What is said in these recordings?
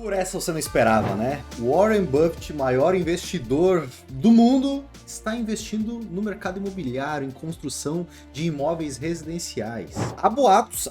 Por essa você não esperava, né? Warren Buffett, maior investidor do mundo, está investindo no mercado imobiliário, em construção de imóveis residenciais. Há boatos,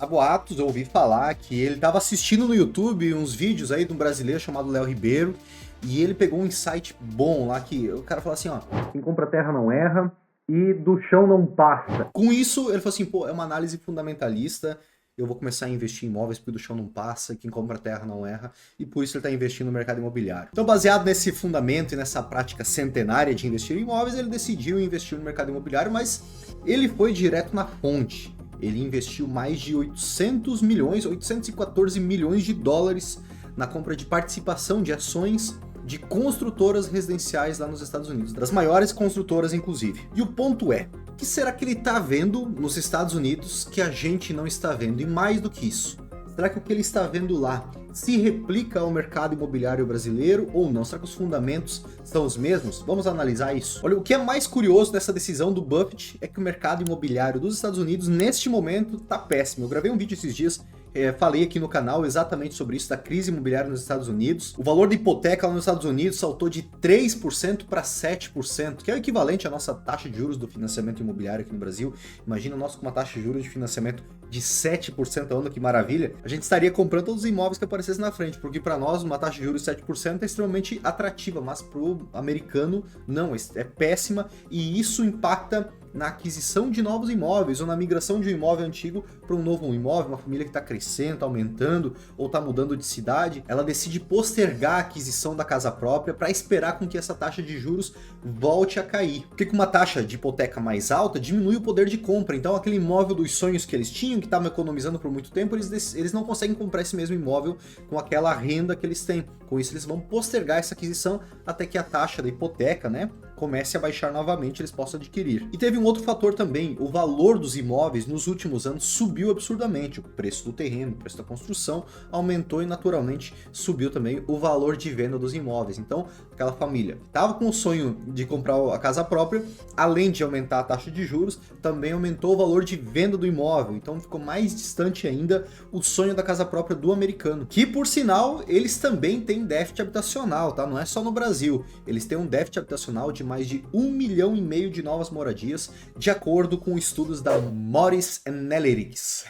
eu ouvi falar que ele estava assistindo no YouTube uns vídeos aí de um brasileiro chamado Léo Ribeiro, e ele pegou um insight bom lá, que o cara falou assim, ó, quem compra terra não erra e do chão não passa. Com isso, ele falou assim, pô, é uma análise fundamentalista, eu vou começar a investir em imóveis porque do chão não passa, quem compra terra não erra, e por isso ele está investindo no mercado imobiliário. Então, baseado nesse fundamento e nessa prática centenária de investir em imóveis, ele decidiu investir no mercado imobiliário, mas ele foi direto na fonte. Ele investiu mais de 814 milhões de dólares na compra de participação de ações de construtoras residenciais lá nos Estados Unidos, das maiores construtoras inclusive. E o ponto é, o que será que ele está vendo nos Estados Unidos que a gente não está vendo? E mais do que isso, será que o que ele está vendo lá se replica ao mercado imobiliário brasileiro ou não? Será que os fundamentos são os mesmos? Vamos analisar isso. Olha, o que é mais curioso dessa decisão do Buffett é que o mercado imobiliário dos Estados Unidos, neste momento, está péssimo. Eu gravei um vídeo esses dias, falei aqui no canal exatamente sobre isso, da crise imobiliária nos Estados Unidos. O valor da hipoteca lá nos Estados Unidos saltou de 3% para 7%, que é o equivalente à nossa taxa de juros do financiamento imobiliário aqui no Brasil. Imagina nós com uma taxa de juros de financiamento de 7% ao ano, que maravilha. A gente estaria comprando todos os imóveis que aparecessem na frente, porque para nós uma taxa de juros de 7% é extremamente atrativa, mas para o americano não, é péssima, e isso impacta na aquisição de novos imóveis ou na migração de um imóvel antigo para um novo imóvel. Uma família que está crescendo, aumentando ou está mudando de cidade, ela decide postergar a aquisição da casa própria para esperar com que essa taxa de juros volte a cair. Porque com uma taxa de hipoteca mais alta, diminui o poder de compra. Então aquele imóvel dos sonhos que eles tinham, que estavam economizando por muito tempo, eles não conseguem comprar esse mesmo imóvel com aquela renda que eles têm. Com isso eles vão postergar essa aquisição até que a taxa da hipoteca, né, comece a baixar novamente, eles possam adquirir. E teve um outro fator também, o valor dos imóveis nos últimos anos subiu absurdamente, o preço do terreno, o preço da construção aumentou e naturalmente subiu também o valor de venda dos imóveis. Então, aquela família estava com o sonho de comprar a casa própria, além de aumentar a taxa de juros, também aumentou o valor de venda do imóvel, então ficou mais distante ainda o sonho da casa própria do americano, que por sinal, eles também têm déficit habitacional, tá? Não é só no Brasil, eles têm um déficit habitacional de mais de 1,5 milhão de novas moradias, de acordo com estudos da Moelis Analytics.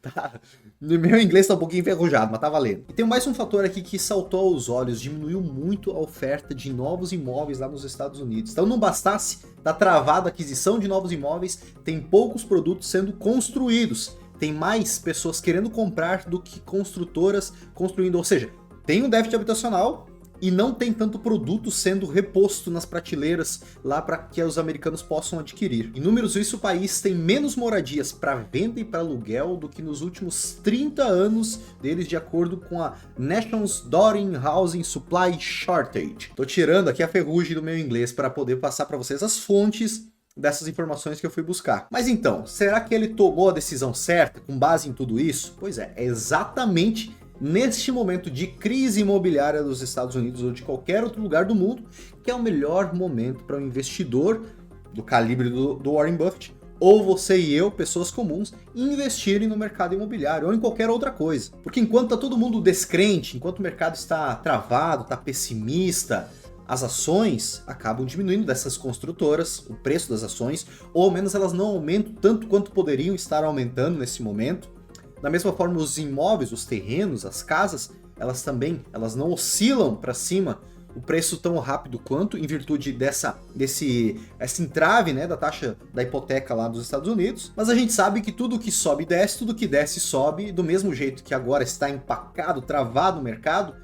Tá. Meu inglês tá um pouquinho enferrujado, mas tá valendo. E tem mais um fator aqui que saltou aos olhos, diminuiu muito a oferta de novos imóveis lá nos Estados Unidos. Então não bastasse tá travada a aquisição de novos imóveis, tem poucos produtos sendo construídos. Tem mais pessoas querendo comprar do que construtoras construindo, ou seja, tem um déficit habitacional e não tem tanto produto sendo reposto nas prateleiras lá para que os americanos possam adquirir. Em números isso, o país tem menos moradias para venda e para aluguel do que nos últimos 30 anos deles, de acordo com a Nation's Dwelling Housing Supply Shortage. Tô tirando aqui a ferrugem do meu inglês para poder passar para vocês as fontes dessas informações que eu fui buscar. Mas então, será que ele tomou a decisão certa com base em tudo isso? Pois é exatamente neste momento de crise imobiliária dos Estados Unidos ou de qualquer outro lugar do mundo, que é o melhor momento para um investidor do calibre do Warren Buffett, ou você e eu, pessoas comuns, investirem no mercado imobiliário ou em qualquer outra coisa. Porque enquanto está todo mundo descrente, enquanto o mercado está travado, está pessimista, as ações acabam diminuindo dessas construtoras, o preço das ações, ou ao menos elas não aumentam tanto quanto poderiam estar aumentando nesse momento. Da mesma forma, os imóveis, os terrenos, as casas, elas não oscilam para cima o preço tão rápido quanto, em virtude desse entrave, né, da taxa da hipoteca lá dos Estados Unidos. Mas a gente sabe que tudo que sobe desce, tudo que desce sobe, do mesmo jeito que agora está empacado, travado o mercado.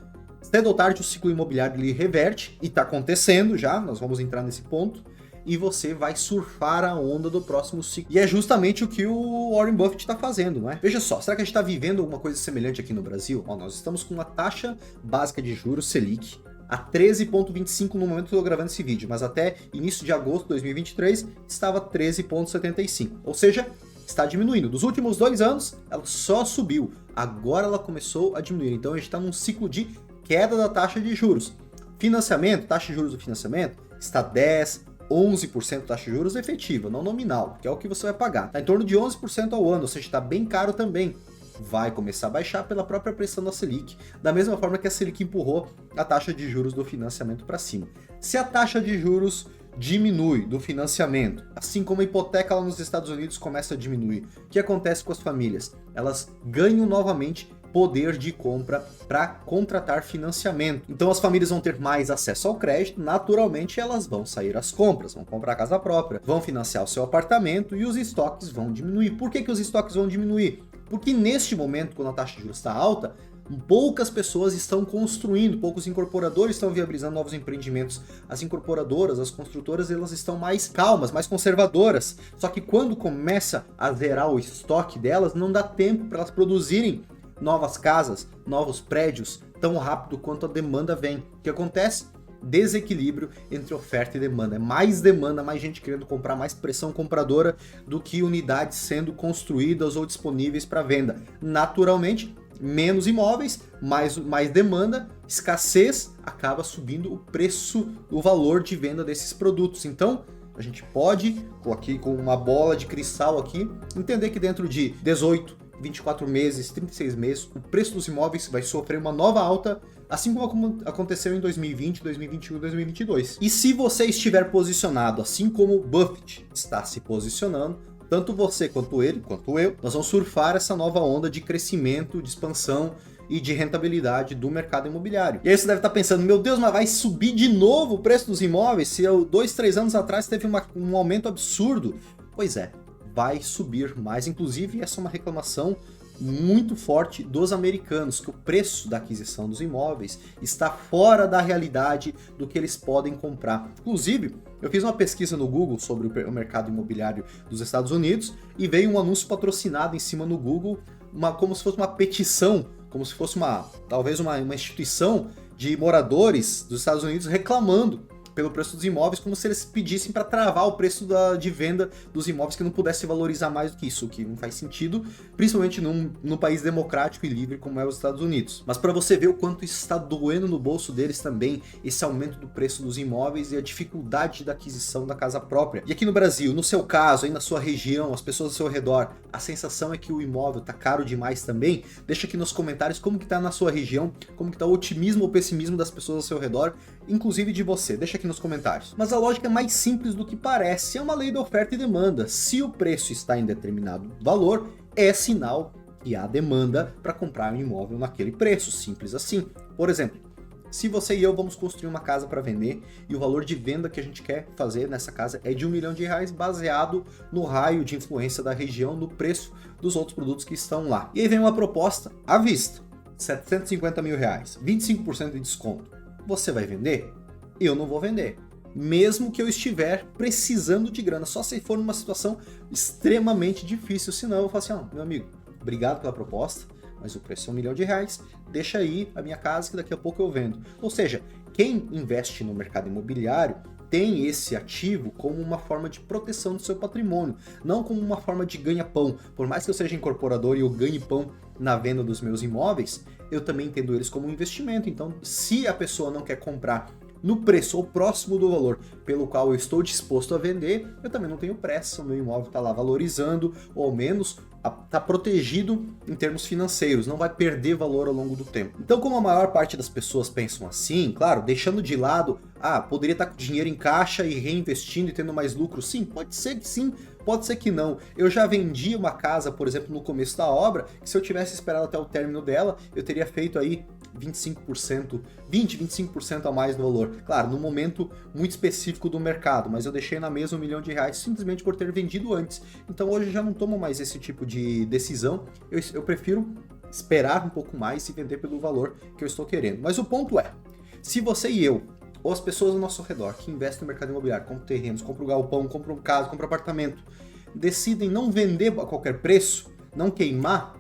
Cedo ou tarde o ciclo imobiliário ele reverte, e está acontecendo já, nós vamos entrar nesse ponto, e você vai surfar a onda do próximo ciclo. E é justamente o que o Warren Buffett está fazendo, não é? Veja só, será que a gente está vivendo alguma coisa semelhante aqui no Brasil? Ó, nós estamos com uma taxa básica de juros Selic a 13,25 no momento que eu estou gravando esse vídeo, mas até início de agosto de 2023 estava 13,75, ou seja, está diminuindo. Dos últimos 2 anos, ela só subiu, agora ela começou a diminuir, então a gente está num ciclo de queda da taxa de juros. Financiamento, taxa de juros do financiamento, está 11% taxa de juros efetiva, não nominal, que é o que você vai pagar. Está em torno de 11% ao ano, ou seja, está bem caro também. vai começar a baixar pela própria pressão da Selic, da mesma forma que a Selic empurrou a taxa de juros do financiamento para cima. Se a taxa de juros diminui do financiamento, assim como a hipoteca lá nos Estados Unidos começa a diminuir, o que acontece com as famílias? Elas ganham novamente poder de compra para contratar financiamento. Então as famílias vão ter mais acesso ao crédito, naturalmente elas vão sair às compras, vão comprar a casa própria, vão financiar o seu apartamento e os estoques vão diminuir. Por que os estoques vão diminuir? Porque neste momento, quando a taxa de juros está alta, poucas pessoas estão construindo, poucos incorporadores estão viabilizando novos empreendimentos. As incorporadoras, as construtoras, elas estão mais calmas, mais conservadoras. Só que quando começa a zerar o estoque delas, não dá tempo para elas produzirem novas casas, novos prédios, tão rápido quanto a demanda vem. O que acontece? Desequilíbrio entre oferta e demanda. É mais demanda, mais gente querendo comprar, mais pressão compradora do que unidades sendo construídas ou disponíveis para venda. Naturalmente, menos imóveis, mais demanda, escassez, acaba subindo o preço, o valor de venda desses produtos. Então, a gente pode, aqui com uma bola de cristal aqui, entender que dentro de 18, 24 meses, 36 meses, o preço dos imóveis vai sofrer uma nova alta, assim como aconteceu em 2020, 2021 e 2022. E se você estiver posicionado, assim como Buffett está se posicionando, tanto você quanto ele, quanto eu, nós vamos surfar essa nova onda de crescimento, de expansão e de rentabilidade do mercado imobiliário. E aí você deve estar pensando, meu Deus, mas vai subir de novo o preço dos imóveis? Se 2, 3 anos atrás teve um aumento absurdo. Pois é, vai subir mais. Inclusive, essa é uma reclamação muito forte dos americanos, que o preço da aquisição dos imóveis está fora da realidade do que eles podem comprar. Inclusive, eu fiz uma pesquisa no Google sobre o mercado imobiliário dos Estados Unidos e veio um anúncio patrocinado em cima no Google, como se fosse uma petição, como se fosse talvez uma instituição de moradores dos Estados Unidos reclamando pelo preço dos imóveis, como se eles pedissem para travar o preço de venda dos imóveis, que não pudesse valorizar mais do que isso, o que não faz sentido, principalmente num país democrático e livre como é os Estados Unidos. Mas para você ver o quanto isso está doendo no bolso deles também, esse aumento do preço dos imóveis e a dificuldade da aquisição da casa própria. E aqui no Brasil, no seu caso, aí na sua região, as pessoas ao seu redor, a sensação é que o imóvel tá caro demais também? Deixa aqui nos comentários como que tá na sua região, como que tá o otimismo ou pessimismo das pessoas ao seu redor, inclusive de você. Deixa aqui nos comentários. Mas a lógica é mais simples do que parece, é uma lei da oferta e demanda. Se o preço está em determinado valor, é sinal que há demanda para comprar um imóvel naquele preço, simples assim. Por exemplo, se você e eu vamos construir uma casa para vender e o valor de venda que a gente quer fazer nessa casa é de R$1 milhão baseado no raio de influência da região, no preço dos outros produtos que estão lá. E aí vem uma proposta à vista, R$750 mil, 25% de desconto. Você vai vender? Eu não vou vender. Mesmo que eu estiver precisando de grana, só se for numa situação extremamente difícil, senão eu vou falar assim, meu amigo, obrigado pela proposta, mas o preço é R$1 milhão, deixa aí a minha casa que daqui a pouco eu vendo. Ou seja, quem investe no mercado imobiliário tem esse ativo como uma forma de proteção do seu patrimônio, não como uma forma de ganha-pão. Por mais que eu seja incorporador e eu ganhe pão na venda dos meus imóveis, eu também entendo eles como um investimento. Então, se a pessoa não quer comprar no preço ou próximo do valor pelo qual eu estou disposto a vender, eu também não tenho pressa, o meu imóvel está lá valorizando, ou ao menos está protegido em termos financeiros, não vai perder valor ao longo do tempo. Então, como a maior parte das pessoas pensam assim, claro, deixando de lado, poderia estar com dinheiro em caixa e reinvestindo e tendo mais lucro, sim, pode ser que sim, pode ser que não. Eu já vendi uma casa, por exemplo, no começo da obra, que se eu tivesse esperado até o término dela, eu teria feito aí 25% a mais do valor. Claro, num momento muito específico do mercado, mas eu deixei na mesa R$1 milhão simplesmente por ter vendido antes. Então hoje eu já não tomo mais esse tipo de decisão, eu prefiro esperar um pouco mais e vender pelo valor que eu estou querendo. Mas o ponto é, se você e eu, ou as pessoas ao nosso redor que investem no mercado imobiliário, compram terrenos, compram galpão, compram casa, compram apartamento, decidem não vender a qualquer preço, não queimar,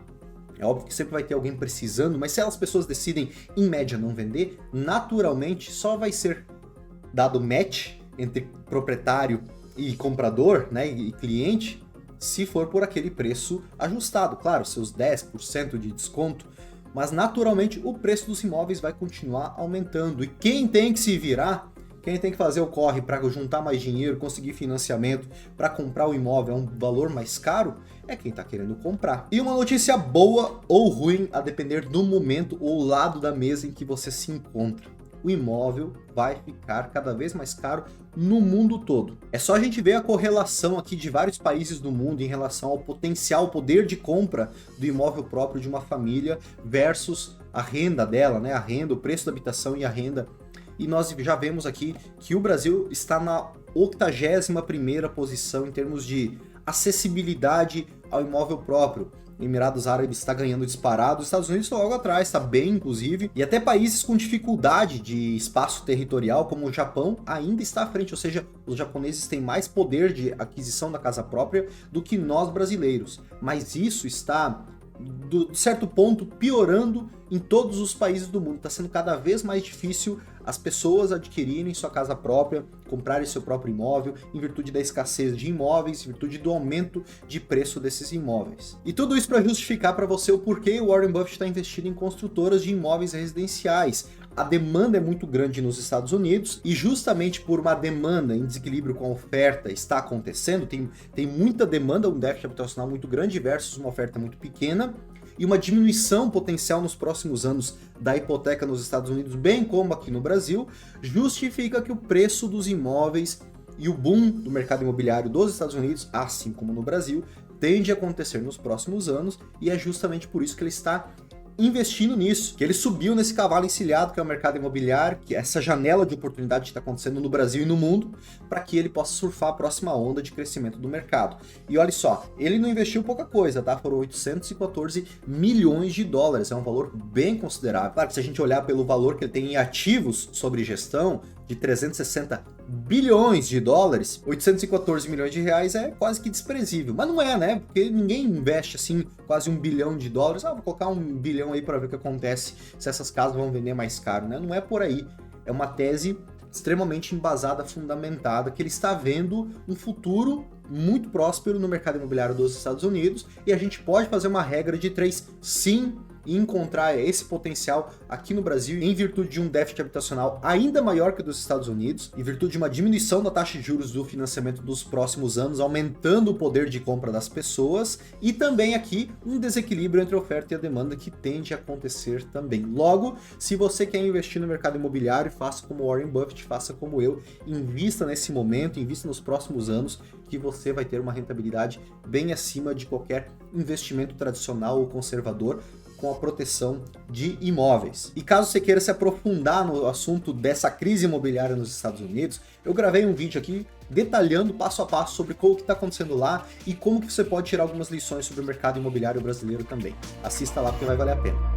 é óbvio que sempre vai ter alguém precisando, mas se as pessoas decidem, em média, não vender, naturalmente só vai ser dado match entre proprietário e comprador, né, e cliente, se for por aquele preço ajustado. Claro, seus 10% de desconto, mas naturalmente o preço dos imóveis vai continuar aumentando. E quem tem que se virar, Quem tem que fazer o corre para juntar mais dinheiro, conseguir financiamento para comprar o imóvel a um valor mais caro, é quem está querendo comprar. E uma notícia boa ou ruim, a depender do momento ou lado da mesa em que você se encontra. O imóvel vai ficar cada vez mais caro no mundo todo. É só a gente ver a correlação aqui de vários países do mundo em relação ao potencial poder de compra do imóvel próprio de uma família versus a renda dela, né? A renda, o preço da habitação e a renda. E nós já vemos aqui que o Brasil está na 81ª posição em termos de acessibilidade ao imóvel próprio. Emirados Árabes está ganhando disparado, os Estados Unidos estão logo atrás, está bem inclusive, e até países com dificuldade de espaço territorial, como o Japão, ainda está à frente, ou seja, os japoneses têm mais poder de aquisição da casa própria do que nós brasileiros, mas isso está, de certo ponto, piorando em todos os países do mundo, está sendo cada vez mais difícil as pessoas adquirirem sua casa própria, comprarem seu próprio imóvel, em virtude da escassez de imóveis, em virtude do aumento de preço desses imóveis. E tudo isso para justificar para você o porquê o Warren Buffett está investindo em construtoras de imóveis residenciais. A demanda é muito grande nos Estados Unidos e justamente por uma demanda em desequilíbrio com a oferta está acontecendo, tem muita demanda, um déficit habitacional muito grande versus uma oferta muito pequena, e uma diminuição potencial nos próximos anos da hipoteca nos Estados Unidos, bem como aqui no Brasil, justifica que o preço dos imóveis e o boom do mercado imobiliário dos Estados Unidos, assim como no Brasil, tende a acontecer nos próximos anos, e é justamente por isso que ele está investindo nisso, que ele subiu nesse cavalo encilhado que é o mercado imobiliário, que é essa janela de oportunidade que está acontecendo no Brasil e no mundo, para que ele possa surfar a próxima onda de crescimento do mercado. E olha só, ele não investiu pouca coisa, tá? Foram 814 milhões de dólares, é um valor bem considerável. Claro que se a gente olhar pelo valor que ele tem em ativos sobre gestão, de 360 bilhões de dólares, 814 milhões de reais é quase que desprezível. Mas não é, né? Porque ninguém investe assim quase $1 bilhão. Vou colocar $1 bilhão aí para ver o que acontece se essas casas vão vender mais caro, né? Não é por aí. É uma tese extremamente embasada, fundamentada, que ele está vendo um futuro muito próspero no mercado imobiliário dos Estados Unidos, e a gente pode fazer uma regra de 3, sim, e encontrar esse potencial aqui no Brasil em virtude de um déficit habitacional ainda maior que o dos Estados Unidos, em virtude de uma diminuição da taxa de juros do financiamento dos próximos anos, aumentando o poder de compra das pessoas, e também aqui um desequilíbrio entre a oferta e a demanda que tende a acontecer também. Logo, se você quer investir no mercado imobiliário, faça como Warren Buffett, faça como eu, invista nesse momento, invista nos próximos anos, que você vai ter uma rentabilidade bem acima de qualquer investimento tradicional ou conservador, com a proteção de imóveis. E caso você queira se aprofundar no assunto dessa crise imobiliária nos Estados Unidos, eu gravei um vídeo aqui detalhando passo a passo sobre o que está acontecendo lá e como que você pode tirar algumas lições sobre o mercado imobiliário brasileiro também. Assista lá porque vai valer a pena.